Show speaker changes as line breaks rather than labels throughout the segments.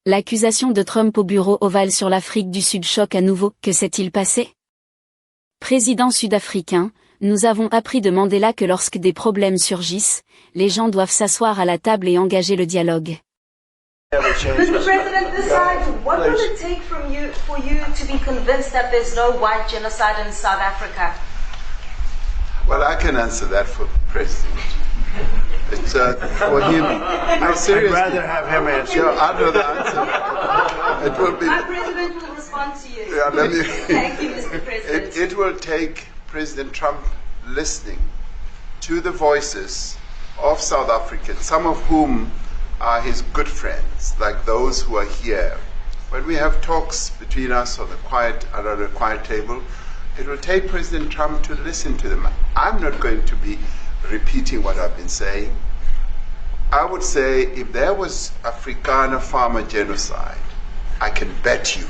L'accusation de Trump au Bureau Ovale sur l'Afrique du Sud choque à nouveau. Que s'est-il passé? Président sud-africain, nous avons appris de Mandela que lorsque des problèmes surgissent, les gens doivent s'asseoir à la table et engager le dialogue.
Could the president decide what will it take for you to be convinced that there's no white genocide in South Africa?
Well, I can answer that for the president. It's for him.
I'd rather have him answer.
Yeah, I'll know the answer. It will be.
My president will respond to you.
Yeah, let me.
Thank you, Mr. President.
It will take President Trump listening to the voices of South Africans, some of whom are his good friends, like those who are here. When we have talks between us on around the quiet table, it will take President Trump to listen to them. I'm not going to be repeating what I've been saying. I would say if there was Afrikaner farmer genocide, I can bet you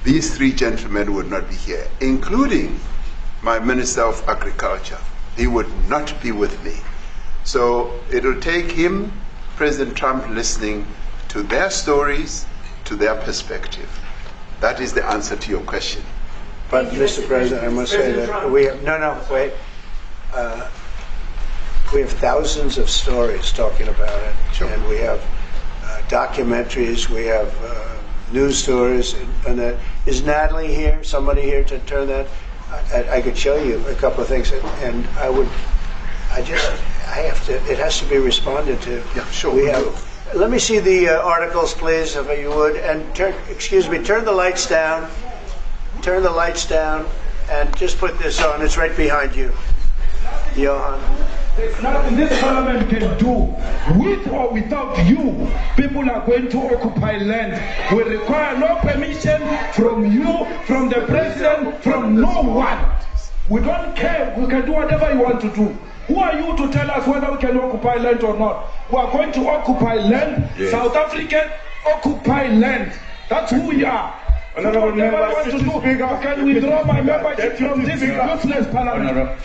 these three gentlemen would not be here, including my Minister of Agriculture. He would not be with me. So it'll take him, President Trump, listening to their stories, to their perspective. That is the answer to your question.
But, Mr. President, I must say that we have, we have thousands of stories talking about it.
Sure.
And we have documentaries, we have news stories, and that. Is Natalie here? Somebody here to turn that? I could show you a couple of things, and it has to be responded to.
Yeah, sure.
Let me see the articles, please, if you would, and turn the lights down. Turn the lights down, and just put this on. It's right behind you, Johan.
There's nothing this parliament can do. With or without you, people are going to occupy land. We require no permission from you, from the president, from no one. We don't care. We can do whatever you want to do. Who are you to tell us whether we can occupy land or not? We are going to occupy land. Yes. South African occupy land. That's who we are. Honorable member, can withdraw my membership from this useless parliament.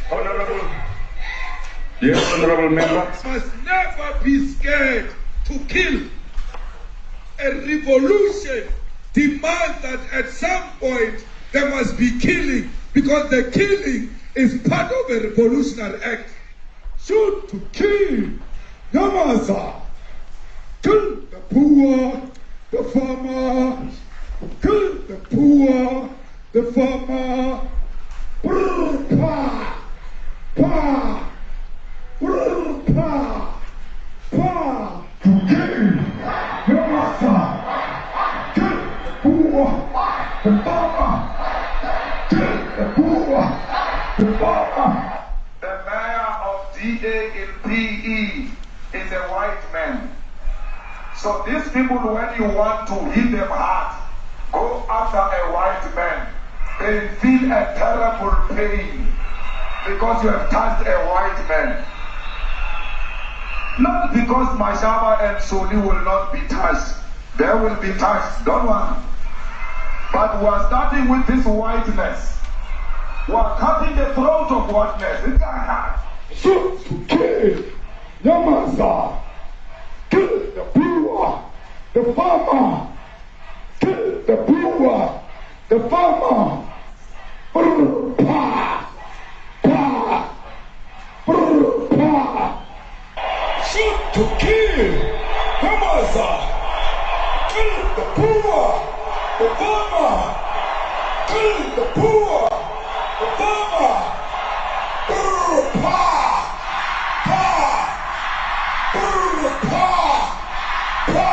Yes, honorable member.
Must never be scared to kill. A revolution demands that at some point there must be killing, because the killing is part of a revolutionary act. Shoot to kill. Yamasa. Kill the poor, the farmer. Kill the poor, the farmer. Brr, pa, pa. Pa, pa, to kill your master, kill the poor, the farmer, kill the poor, the farmer.
The mayor of DA in PE is a white man. So these people, when you want to hit them hard, go after a white man. They feel a terrible pain because you have touched a white man. Not because Mashaba and Soli will not be touched. They will be touched, don't worry. But we are starting with this whiteness. We are cutting the throat of whiteness. It's a hat.
Shoot to kill Yamasa. Kill the poor, the farmer. Kill the poor, the farmer. Pa, pa, pa. Shoot to kill Yamasa. Kill the poor, the farmer. Kill the poor, the farmer. Pa, pa, pa, pa.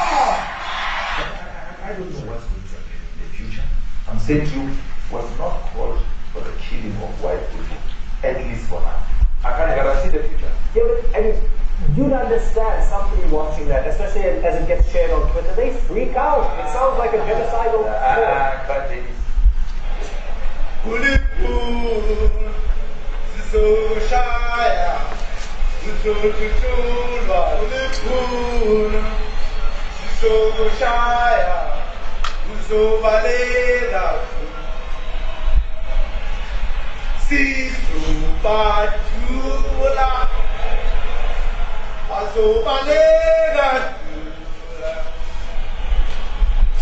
I don't know what's going to happen in the future. I'm saying you was not called for the killing of white people, at least for now. I can't guarantee the future.
Yeah, but I mean, you'd understand somebody watching that, especially as it gets shared on Twitter, they freak out. It sounds like a genocidal
But it is.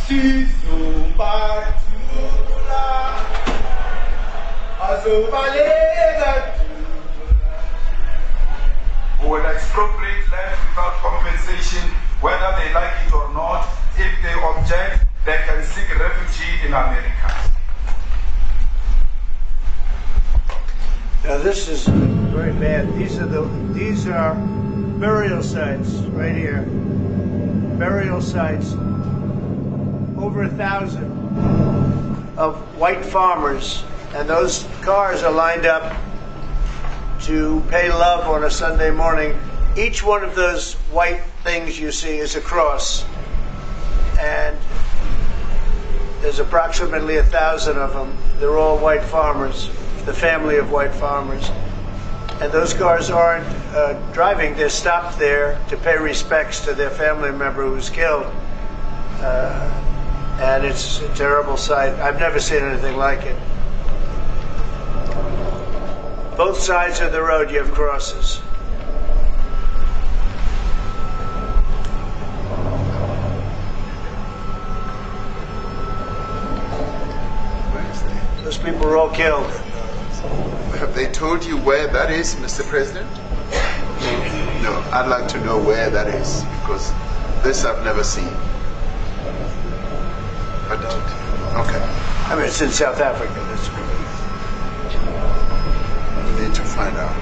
Who will expropriate land without compensation, whether they like it or not. If they object, they can seek refuge in America.
Now this is very bad. These are burial sites right here. Burial sites. Over 1,000 of white farmers, and those cars are lined up to pay love on a Sunday morning. Each one of those white things you see is a cross, and there's approximately 1,000 of them. They're all white farmers, the family of white farmers. And those cars aren't driving, they're stopped there to pay respects to their family member who's killed. And it's a terrible sight. I've never seen anything like it. Both sides of the road you have crosses. Those people were all killed.
Have they told you where that is, Mr. President? No, I'd like to know where that is, because this I've never seen. But, okay.
I mean, it's in South Africa. That's
We need to find out.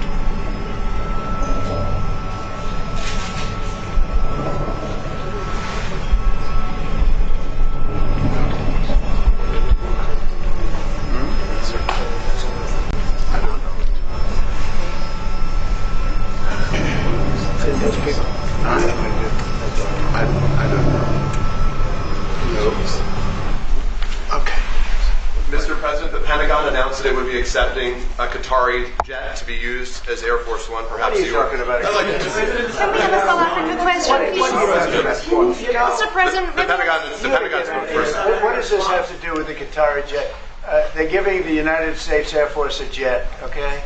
I don't know.
those people.
I don't know. Okay.
Mr. President, the Pentagon announced that it would be accepting a Qatari jet to be used as Air Force One. Perhaps
What are you talking about?
Can we have a South African question? Mr. President,
the Pentagon's going first.
What does this have to do with the Qatari jet? They're giving the United States Air Force a jet, okay?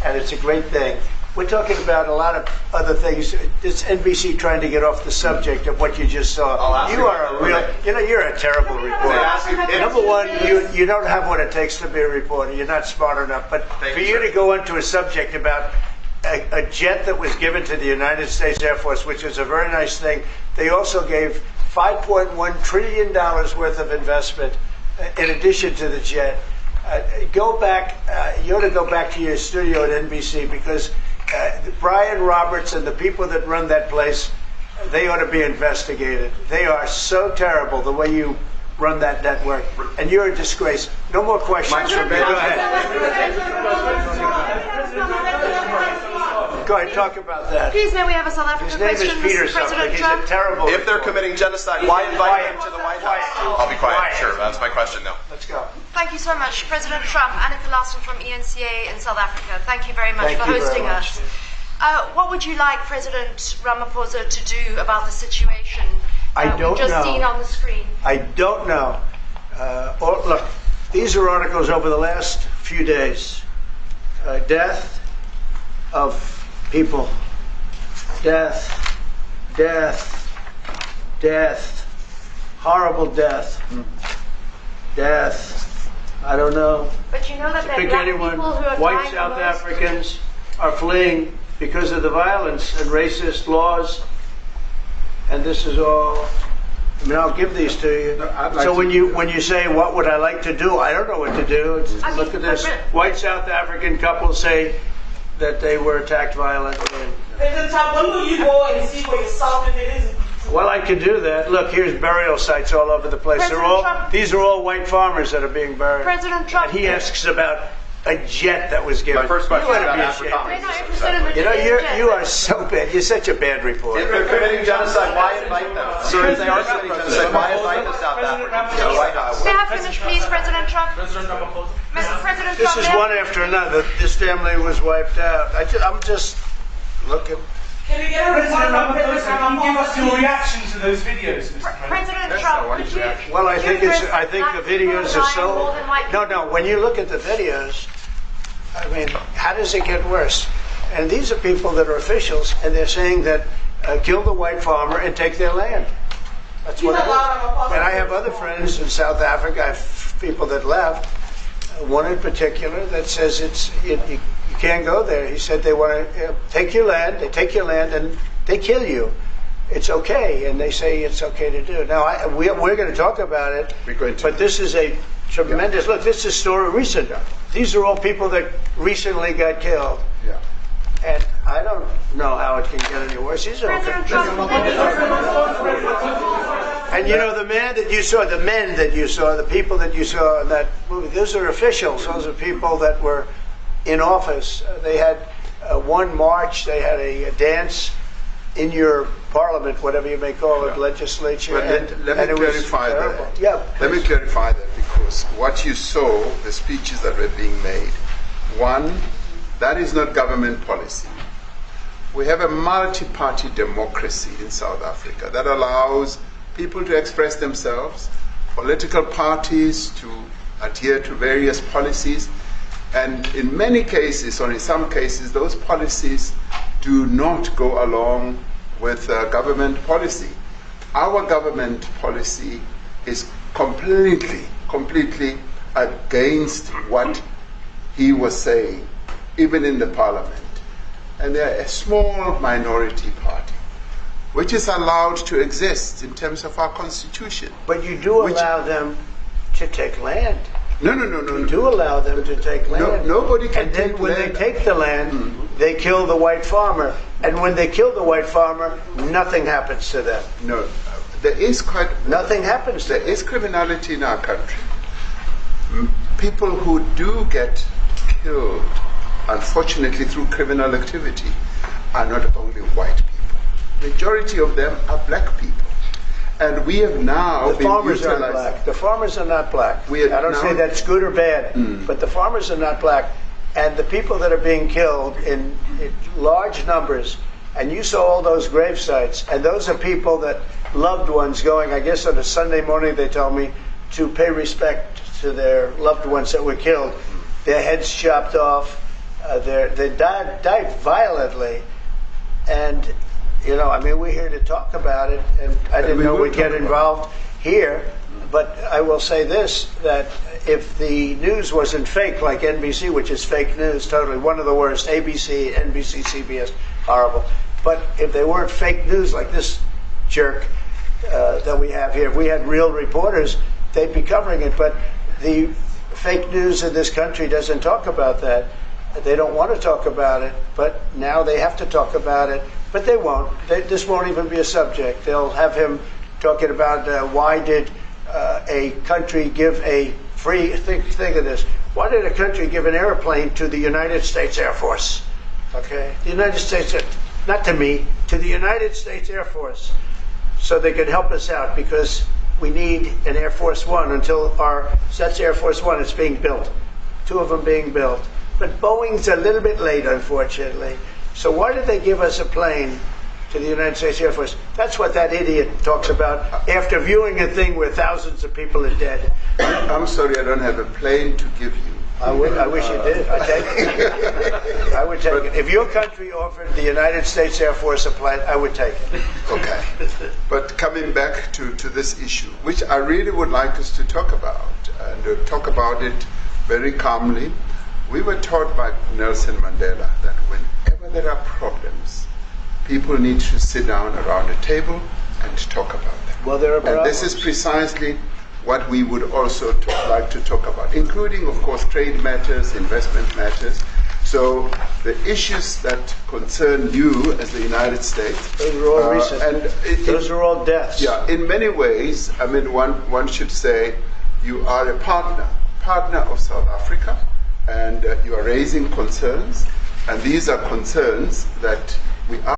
And it's a great thing. We're talking about a lot of other things. It's NBC trying to get off the subject of what you just saw. You are a real, you're a terrible reporter. Number one, you don't have what it takes to be a reporter. You're not smart enough. But for you to go into a subject about a jet that was given to the United States Air Force, which is a very nice thing, they also gave $5.1 trillion worth of investment in addition to the jet. Go back, you ought to go back to your studio at NBC, because Brian Roberts and the people that run that place, they ought to be investigated. They are so terrible the way you run that network, and you're a disgrace. No more questions from me. Go ahead. Go ahead, talk about that.
Please, may we have a South African question?
His name is Peter something. He's a terrible
If they're committing genocide, why invite him to the White House? I'll be quiet. Sure, that's my question now.
Let's go.
Thank you so much, President Trump. Annika Larson from ENCA in South Africa. Thank you very much for hosting us. What would you like President Ramaphosa to do about the situation we've just seen on the screen?
I don't know. Look, these are articles over the last few days. Death of people. Death. Horrible death. Death. I don't know.
But you know that there are black people who are
White South Africans are fleeing because of the violence and racist laws. And this is all, I mean, I'll give these to you. So when you say, what would I like to do? I don't know what to do. Look at this. White South African couple say that they were attacked violently.
President Trump, when will you go and see for yourself if it is?
Well, I could do that. Look, here's burial sites all over the place. These are all white farmers that are being buried.
President Trump.
And he asks about a jet that was given.
My first question is about Africa.
We're not interested in the jet.
You are so bad. You're such a bad reporter.
If they're committing genocide, why invite them? Sir, if they are committing genocide, why invite the South Africans to the White House?
May I finish, please, President Trump?
President Ramaphosa.
Mr. President
This
Trump.
is one after another. This family was wiped out. I'm just looking.
Can we get a report from President Ramaphosa? Give us your reaction to those videos, Mr. President.
President Trump, could you?
Well, I think the videos are so. No. When you look at the videos, I mean, how does it get worse? And these are people that are officials, and they're saying that kill the white farmer and take their land. That's what it is. And I have other friends in South Africa. I have people that left. One in particular that says you can't go there. He said they want to take your land. They take your land and they kill you. It's okay, and they say it's okay to do. Now we're going to talk about it. But this is a tremendous look. This is a story recent. These are all people that recently got killed.
Yeah.
And I don't know how it can get any worse. These are and you know, the men that you saw, the people that you saw in that movie, those are officials. Those are people that were in office. They had one march, they had a dance in your parliament, whatever you may call it, legislature.
Let me clarify that.
Yeah.
Let me clarify that, because what you saw, the speeches that were being made, one, that is not government policy. We have a multi-party democracy in South Africa that allows people to express themselves, political parties to adhere to various policies, and in many cases, or in some cases, those policies do not go along with government policy. Our government policy is completely against what he was saying, even in the parliament. And they're a small minority party, which is allowed to exist in terms of our constitution.
But you do allow them to take land.
No.
You do allow them to take land.
Nobody can
take land. And then when they take the land, they kill the white farmer. And when they kill the white farmer, nothing happens to them.
No, there is
nothing happens to them.
There is criminality in our country. People who do get killed, unfortunately, through criminal activity, are not only white people. Majority of them are black people. And we have now
the farmers are black. The farmers are not black. I don't say that's good or bad, but the farmers are not black. And the people that are being killed in large numbers, and you saw all those grave sites, and those are people that loved ones going, I guess on a Sunday morning, they told me, to pay respect to their loved ones that were killed. Their heads chopped off. They died violently. And you know, I mean, we're here to talk about it, and I didn't know we'd get involved here. But I will say this, that if the news wasn't fake, like NBC, which is fake news, totally, one of the worst, ABC, NBC, CBS, horrible. But if they weren't fake news like this jerk that we have here, if we had real reporters, they'd be covering it. But the fake news in this country doesn't talk about that. They don't want to talk about it, but now they have to talk about it. But they won't. This won't even be a subject. They'll have him talking about why did a country give a free, think of this, why did a country give an airplane to the United States Air Force? Okay? The United States, not to me, to the United States Air Force, so they could help us out, because we need an Air Force One until that's Air Force One, it's being built. 2 of them being built. But Boeing's a little bit late, unfortunately. So why did they give us a plane to the United States Air Force? That's what that idiot talks about after viewing a thing where thousands of people are dead.
I'm sorry, I don't have a plane to give you.
I wish you did. I'd take it. I would take it. If your country offered the United States Air Force a plane, I would take it.
Okay. But coming back to this issue, which I really would like us to talk about, and talk about it very calmly. We were taught by Nelson Mandela that whenever there are problems, people need to sit down around a table and talk about them.
Well, there are problems.
And this is precisely what we would also like to talk about, including, of course, trade matters, investment matters. So the issues that concern you as the United States.
Those are all recent. Those are all deaths.
Yeah, in many ways, I mean, one should say you are a partner of South Africa, and you are raising concerns, and these are concerns that we are